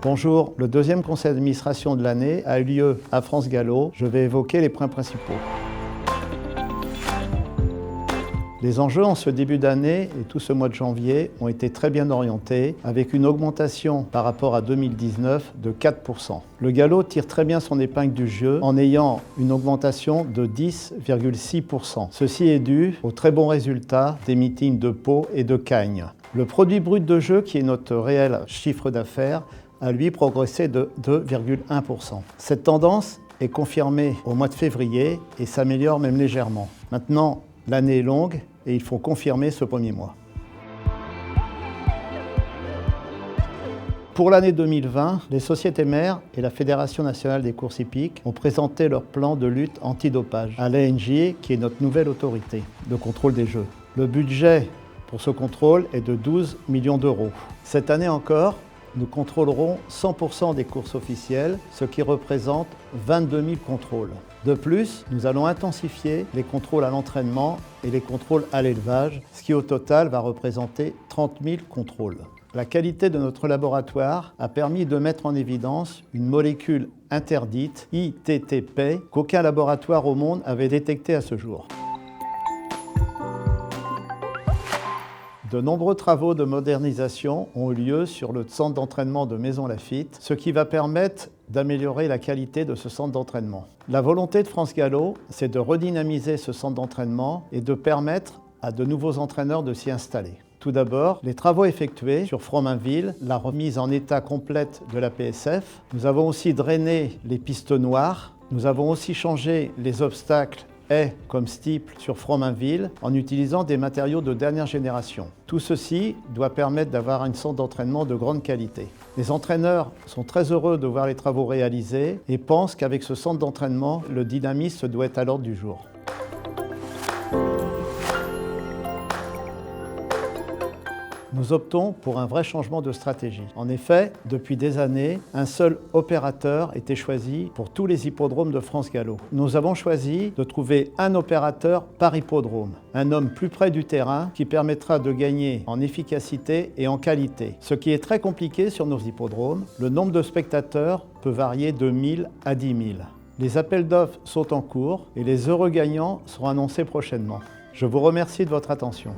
Bonjour, le deuxième conseil d'administration de l'année a eu lieu à France Gallo. Je vais évoquer les points principaux. Les enjeux en ce début d'année et tout ce mois de janvier ont été très bien orientés, avec une augmentation par rapport à 2019 de 4%. Le Gallo tire très bien son épingle du jeu en ayant une augmentation de 10,6%. Ceci est dû aux très bons résultats des meetings de Pau et de Cagnes. Le produit brut de jeu, qui est notre réel chiffre d'affaires, a lui progressé de 2,1%. Cette tendance est confirmée au mois de février et s'améliore même légèrement. Maintenant, l'année est longue et il faut confirmer ce premier mois. Pour l'année 2020, les sociétés mères et la Fédération nationale des courses hippiques ont présenté leur plan de lutte antidopage à l'ANJ, qui est notre nouvelle autorité de contrôle des jeux. Le budget pour ce contrôle est de 12 millions d'euros. Cette année encore, nous contrôlerons 100% des courses officielles, ce qui représente 22 000 contrôles. De plus, nous allons intensifier les contrôles à l'entraînement et les contrôles à l'élevage, ce qui au total va représenter 30 000 contrôles. La qualité de notre laboratoire a permis de mettre en évidence une molécule interdite, ITTP, qu'aucun laboratoire au monde avait détectée à ce jour. De nombreux travaux de modernisation ont eu lieu sur le centre d'entraînement de Maison Lafitte, ce qui va permettre d'améliorer la qualité de ce centre d'entraînement. La volonté de France Gallo, c'est de redynamiser ce centre d'entraînement et de permettre à de nouveaux entraîneurs de s'y installer. Tout d'abord, les travaux effectués sur Fromainville, la remise en état complète de la PSF. Nous avons aussi drainé les pistes noires. Nous avons aussi changé les obstacles comme steeple sur Fromainville en utilisant des matériaux de dernière génération. Tout ceci doit permettre d'avoir un centre d'entraînement de grande qualité. Les entraîneurs sont très heureux de voir les travaux réalisés et pensent qu'avec ce centre d'entraînement, le dynamisme doit être à l'ordre du jour. Nous optons pour un vrai changement de stratégie. En effet, depuis des années, un seul opérateur était choisi pour tous les hippodromes de France Gallo. Nous avons choisi de trouver un opérateur par hippodrome, un homme plus près du terrain qui permettra de gagner en efficacité et en qualité. Ce qui est très compliqué sur nos hippodromes, le nombre de spectateurs peut varier de 1000 à 10 000. Les appels d'offres sont en cours et les heureux gagnants seront annoncés prochainement. Je vous remercie de votre attention.